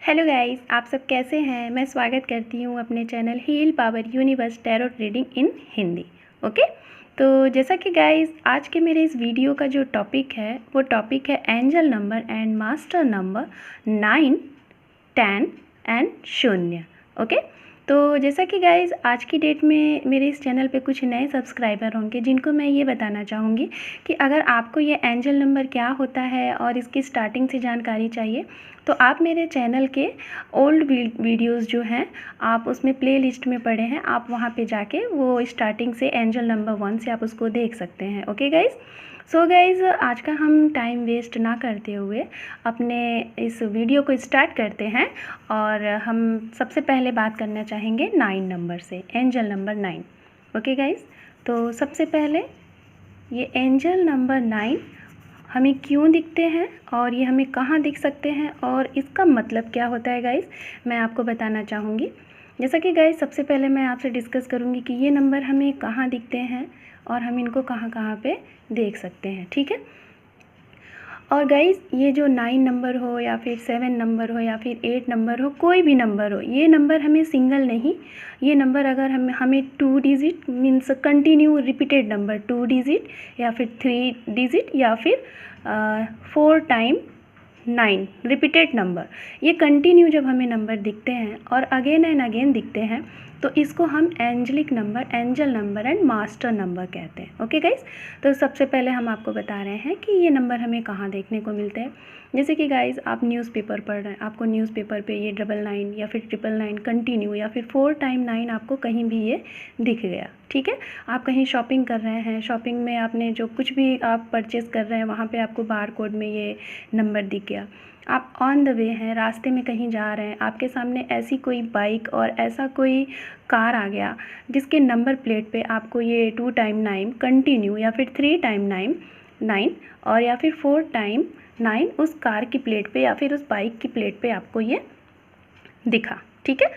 Hello guys, आप सब कैसे हैं। मैं स्वागत करती हूँ अपने channel heal power universe tarot reading in Hindi. Okay, तो जैसा कि गाइस आज के मेरे इस वीडियो का जो टॉपिक है वो टॉपिक है angel number and master number 9, 10 and 0। Okay, तो जैसा कि गाइस आज की डेट में मेरे इस चैनल पे कुछ नए सब्सक्राइबर होंगे जिनको मैं ये बताना चाहूँगी कि अगर आपको ये एंजल नंबर क्या होता है और इसकी स्टार्टिंग से जानकारी चाहिए तो आप मेरे चैनल के ओल्ड वीडियोस जो हैं आप उसमें प्लेलिस्ट में पड़े हैं, आप वहाँ पे जाके वो स्टार्टिंग से एंजल नंबर 1 से आप उसको देख सकते हैं। ओके गाइज़, सो गाइज़ आज का हम टाइम वेस्ट ना करते हुए अपने इस वीडियो को स्टार्ट करते हैं और हम सबसे पहले बात करना चाहेंगे 9 नंबर से, एंजल नंबर 9। ओके गाइज़, तो सबसे पहले ये एंजल नंबर 9 हमें क्यों दिखते हैं और ये हमें कहाँ दिख सकते हैं और इसका मतलब क्या होता है गाइज़, मैं आपको बताना चाहूँगी। जैसा कि गाइज़ सबसे पहले मैं आपसे डिस्कस करूँगी कि ये नंबर हमें कहाँ दिखते हैं और हम इनको कहाँ कहाँ पे देख सकते हैं, ठीक है। और गाइज़ ये जो 9 नंबर हो या फिर 7 नंबर हो या फिर 8 नंबर हो, कोई भी नंबर हो, ये नंबर हमें सिंगल नहीं, ये नंबर अगर हमें 2 digit means continue repeated number 2 digit या फिर 3 डिजिट या फिर 4 टाइम 9 रिपीटेड नंबर, ये कंटिन्यू जब हमें नंबर दिखते हैं और अगेन एंड अगेन दिखते हैं तो इसको हम angelic number, angel number and master number कहते हैं। ओके गाइस, तो सबसे पहले हम आपको बता रहे हैं कि ये नंबर हमें कहाँ देखने को मिलते हैं। जैसे कि गाइस आप न्यूज़पेपर पढ़ रहे हैं, आपको न्यूज़पेपर पे ये 99 या फिर 999 कंटिन्यू या फिर 4 टाइम 9 आपको कहीं भी ये दिख गया, ठीक है। आप कहीं शॉपिंग कर रहे हैं, शॉपिंग में आपने जो कुछ भी आप परचेज़ कर रहे हैं वहाँ पे आपको बार कोड में ये नंबर दिख गया। आप ऑन द वे हैं, रास्ते में कहीं जा रहे हैं, आपके सामने ऐसी कोई बाइक और ऐसा कोई कार आ गया जिसके नंबर प्लेट पे आपको ये 2 टाइम 9 कंटिन्यू या फिर 3 टाइम 9 और या फिर 4 टाइम 9 उस कार की प्लेट पे या फिर उस बाइक की प्लेट पे आपको ये दिखा, ठीक है।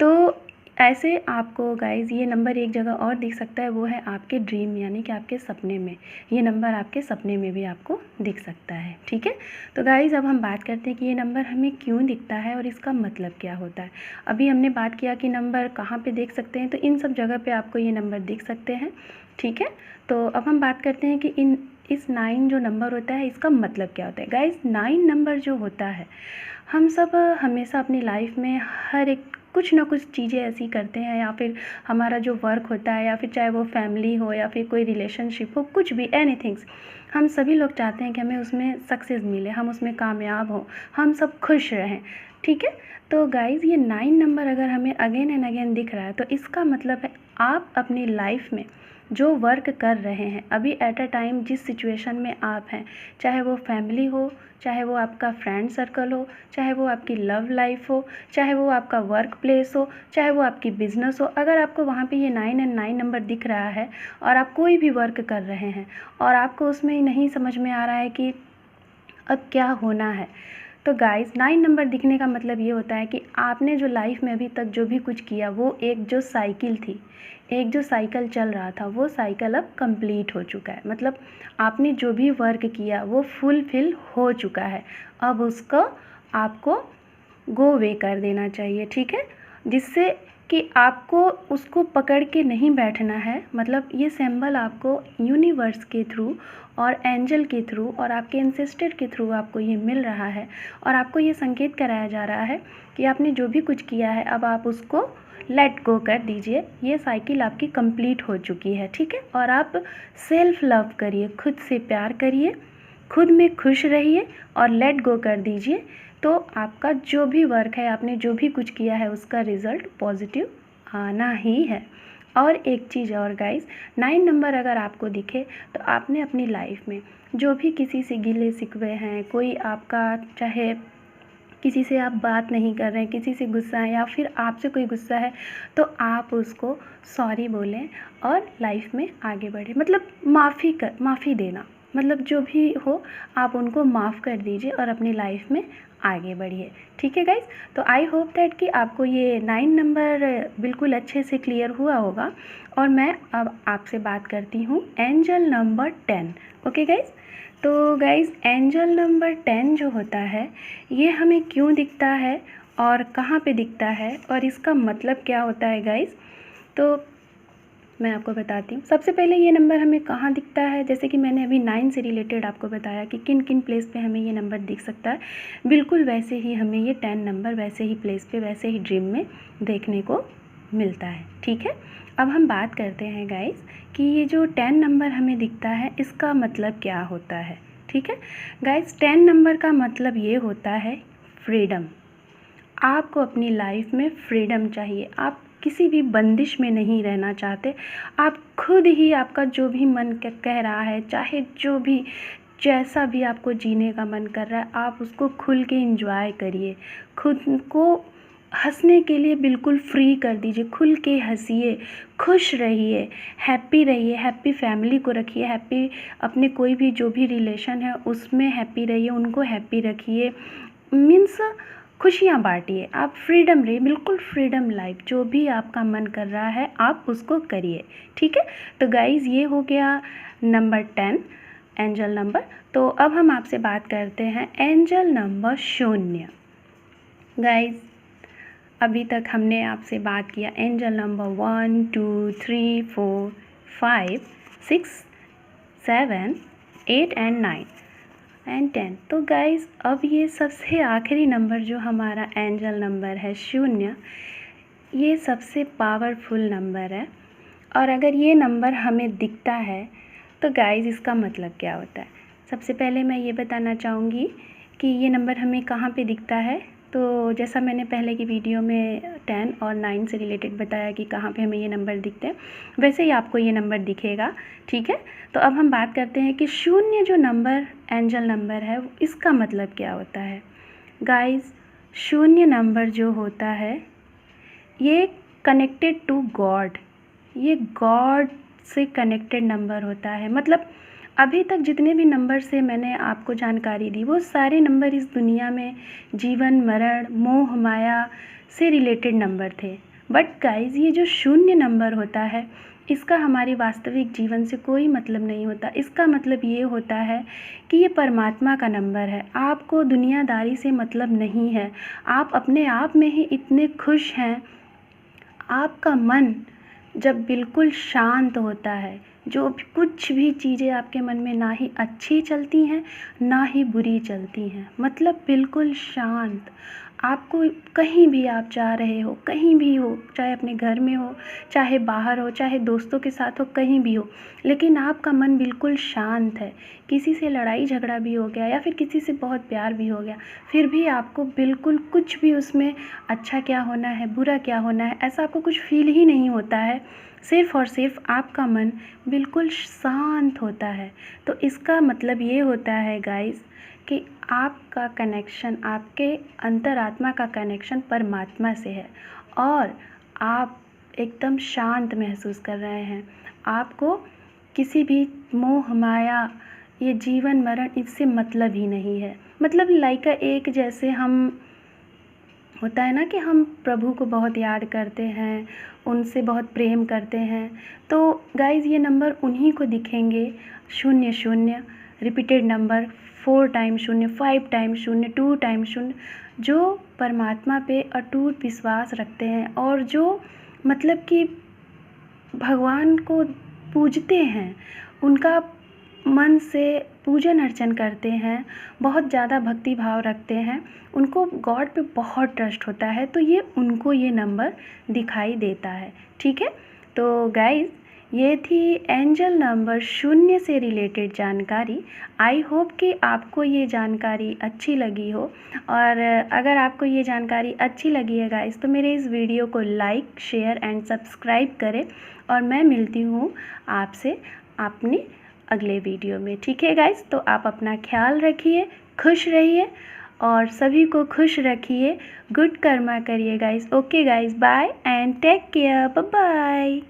तो ऐसे आपको गाइज़ ये नंबर एक जगह और दिख सकता है, वो है आपके ड्रीम यानी कि आपके सपने में। ये नंबर आपके सपने में भी आपको दिख सकता है, ठीक है। तो गाइज़ अब हम बात करते हैं कि ये नंबर हमें क्यों दिखता है और इसका मतलब क्या होता है। अभी हमने बात किया कि नंबर कहाँ पे देख सकते हैं, तो इन सब जगह पे आपको ये नंबर दिख सकते हैं, ठीक है। तो अब हम बात करते हैं कि इस 9 जो नंबर होता है इसका मतलब क्या होता है। गाइज़ 9 नंबर जो होता है, हम सब हमेशा अपनी लाइफ में हर एक कुछ ना कुछ चीज़ें ऐसी करते हैं या फिर हमारा जो वर्क होता है या फिर चाहे वो फैमिली हो या फिर कोई रिलेशनशिप हो, कुछ भी एनीथिंग्स, हम सभी लोग चाहते हैं कि हमें उसमें सक्सेस मिले, हम उसमें कामयाब हों, हम सब खुश रहें, ठीक है। तो गाइज़ ये 9 नंबर अगर हमें अगेन एंड अगेन दिख रहा है तो इसका मतलब है आप अपनी लाइफ में जो वर्क कर रहे हैं अभी एट अ टाइम, जिस सिचुएशन में आप हैं, चाहे वो फैमिली हो, चाहे वो आपका फ्रेंड सर्कल हो, चाहे वो आपकी लव लाइफ हो, चाहे वो आपका वर्क प्लेस हो, चाहे वो आपकी बिज़नेस हो, अगर आपको वहाँ पे ये 9 एंड 9 नंबर दिख रहा है और आप कोई भी वर्क कर रहे हैं और आपको उसमें नहीं समझ में आ रहा है कि अब क्या होना है, तो गाइस 9 नंबर दिखने का मतलब ये होता है कि आपने जो लाइफ में अभी तक जो भी कुछ किया, वो एक जो साइकिल थी, एक जो साइकिल चल रहा था, वो साइकिल अब कंप्लीट हो चुका है। मतलब आपने जो भी वर्क किया वो फुलफिल हो चुका है, अब उसको आपको गो वे कर देना चाहिए, ठीक है। जिससे कि आपको उसको पकड़ के नहीं बैठना है। मतलब ये सिंबल आपको यूनिवर्स के थ्रू और एंजल के थ्रू और आपके एंसेस्टर के थ्रू आपको ये मिल रहा है और आपको ये संकेत कराया जा रहा है कि आपने जो भी कुछ किया है अब आप उसको लेट गो कर दीजिए। ये साइकिल आपकी कंप्लीट हो चुकी है, ठीक है। और आप सेल्फ लव करिए, खुद से प्यार करिए, खुद में खुश रहिए और लेट गो कर दीजिए। तो आपका जो भी वर्क है, आपने जो भी कुछ किया है, उसका रिज़ल्ट पॉजिटिव आना ही है। और एक चीज़ और गाइस, 9 नंबर अगर आपको दिखे तो आपने अपनी लाइफ में जो भी किसी से गिले शिकवे हैं, कोई आपका चाहे किसी से आप बात नहीं कर रहे हैं, किसी से गुस्सा है या फिर आपसे कोई गुस्सा है, तो आप उसको सॉरी बोलें और लाइफ में आगे बढ़ें। मतलब माफ़ी देना, मतलब जो भी हो आप उनको माफ़ कर दीजिए और अपनी लाइफ में आगे बढ़िए, ठीक है गाइज। तो आई होप दैट कि आपको ये 9 नंबर बिल्कुल अच्छे से क्लियर हुआ होगा। और मैं अब आपसे बात करती हूँ एंजल नंबर 10। ओके गाइज, तो गाइज एंजल नंबर 10 जो होता है ये हमें क्यों दिखता है और कहाँ पे दिखता है और इसका मतलब क्या होता है गाइस, तो मैं आपको बताती हूँ। सबसे पहले ये नंबर हमें कहाँ दिखता है, जैसे कि मैंने अभी 9 से रिलेटेड आपको बताया कि किन किन प्लेस पे हमें ये नंबर दिख सकता है, बिल्कुल वैसे ही हमें ये 10 नंबर वैसे ही प्लेस पे वैसे ही ड्रीम में देखने को मिलता है। ठीक है, अब हम बात करते हैं गाइस कि ये जो 10 नंबर हमें दिखता है इसका मतलब क्या होता है। ठीक है गाइस, 10 नंबर का मतलब ये होता है फ्रीडम। आपको अपनी लाइफ में फ्रीडम चाहिए, आप किसी भी बंदिश में नहीं रहना चाहते, आप खुद ही आपका जो भी मन कह रहा है, चाहे जो भी जैसा भी आपको जीने का मन कर रहा है, आप उसको खुल के एंजॉय करिए, खुद को हंसने के लिए बिल्कुल फ्री कर दीजिए, खुल के हंसिए, खुश रहिए, हैप्पी फैमिली को रखिए, हैप्पी अपने कोई भी जो भी रिलेशन है उसमें हैप्पी रहिए, उनको हैप्पी रखिए, मीन्स खुशियाँ बांटिए, आप फ्रीडम रहिए, बिल्कुल फ्रीडम लाइफ, जो भी आपका मन कर रहा है आप उसको करिए। ठीक है, तो गाइज़ ये हो गया नंबर 10 एंजल नंबर। तो अब हम आपसे बात करते हैं एंजल नंबर 0। गाइज़ अभी तक हमने आपसे बात किया एंजल नंबर 1 2 3 4 5 6 7 8 एंड 9 एंड 10। तो गाइज़ अब ये सबसे आखिरी नंबर जो हमारा एंजल नंबर है 0, ये सबसे पावरफुल नंबर है। और अगर ये नंबर हमें दिखता है तो गाइज़ इसका मतलब क्या होता है। सबसे पहले मैं ये बताना चाहूँगी कि ये नंबर हमें कहाँ पे दिखता है। तो जैसा मैंने पहले की वीडियो में 10 और 9 से रिलेटेड बताया कि कहाँ पे हमें ये नंबर दिखते हैं, वैसे ही आपको ये नंबर दिखेगा। ठीक है, तो अब हम बात करते हैं कि 0 जो नंबर एंजल नंबर है इसका मतलब क्या होता है। गाइज़ 0 नंबर जो होता है ये कनेक्टेड टू गॉड, ये गॉड से कनेक्टेड नंबर होता है। मतलब अभी तक जितने भी नंबर से मैंने आपको जानकारी दी वो सारे नंबर इस दुनिया में जीवन मरण मोह माया से रिलेटेड नंबर थे, बट गाइज ये जो 0 नंबर होता है इसका हमारी वास्तविक जीवन से कोई मतलब नहीं होता। इसका मतलब ये होता है कि ये परमात्मा का नंबर है, आपको दुनियादारी से मतलब नहीं है, आप अपने आप में ही इतने खुश हैं। आपका मन जब बिल्कुल शांत होता है, जो कुछ भी चीज़ें आपके मन में ना ही अच्छी चलती हैं ना ही बुरी चलती हैं, मतलब बिल्कुल शांत, आपको कहीं भी आप जा रहे हो, कहीं भी हो, चाहे अपने घर में हो, चाहे बाहर हो, चाहे दोस्तों के साथ हो, कहीं भी हो, लेकिन आपका मन बिल्कुल शांत है। किसी से लड़ाई झगड़ा भी हो गया या फिर किसी से बहुत प्यार भी हो गया, फिर भी आपको बिल्कुल कुछ भी उसमें अच्छा क्या होना है बुरा क्या होना है ऐसा आपको कुछ फील ही नहीं होता है, सिर्फ़ और सिर्फ आपका मन बिल्कुल शांत होता है। तो इसका मतलब ये होता है गाइस कि आपका कनेक्शन, आपके अंतरात्मा का कनेक्शन परमात्मा से है और आप एकदम शांत महसूस कर रहे हैं। आपको किसी भी मोह माया, ये जीवन मरण, इससे मतलब ही नहीं है। मतलब लाइक एक जैसे हम होता है ना कि हम प्रभु को बहुत याद करते हैं, उनसे बहुत प्रेम करते हैं, तो गाइज़ ये नंबर उन्हीं को दिखेंगे 0 repeated number 4 time 0, 5 time 0, 2 time 0, जो परमात्मा पे अटूट विश्वास रखते हैं और जो मतलब कि भगवान को पूजते हैं, उनका मन से पूजन अर्चन करते हैं, बहुत ज़्यादा भक्ति भाव रखते हैं, उनको गॉड पे बहुत ट्रस्ट होता है, तो ये उनको ये नंबर दिखाई देता है। ठीक है, तो गाइज़ ये थी एंजल नंबर 0 से रिलेटेड जानकारी। आई होप कि आपको ये जानकारी अच्छी लगी हो, और अगर आपको ये जानकारी अच्छी लगी है गाइज़ तो मेरे इस वीडियो को लाइक शेयर एंड सब्सक्राइब करें, और मैं मिलती हूँ आपसे अपने अगले वीडियो में। ठीक है गाइज़, तो आप अपना ख्याल रखिए, खुश रहिए और सभी को खुश रखिए, गुड कर्मा करिए guys. Okay guys, bye and take care, bye bye.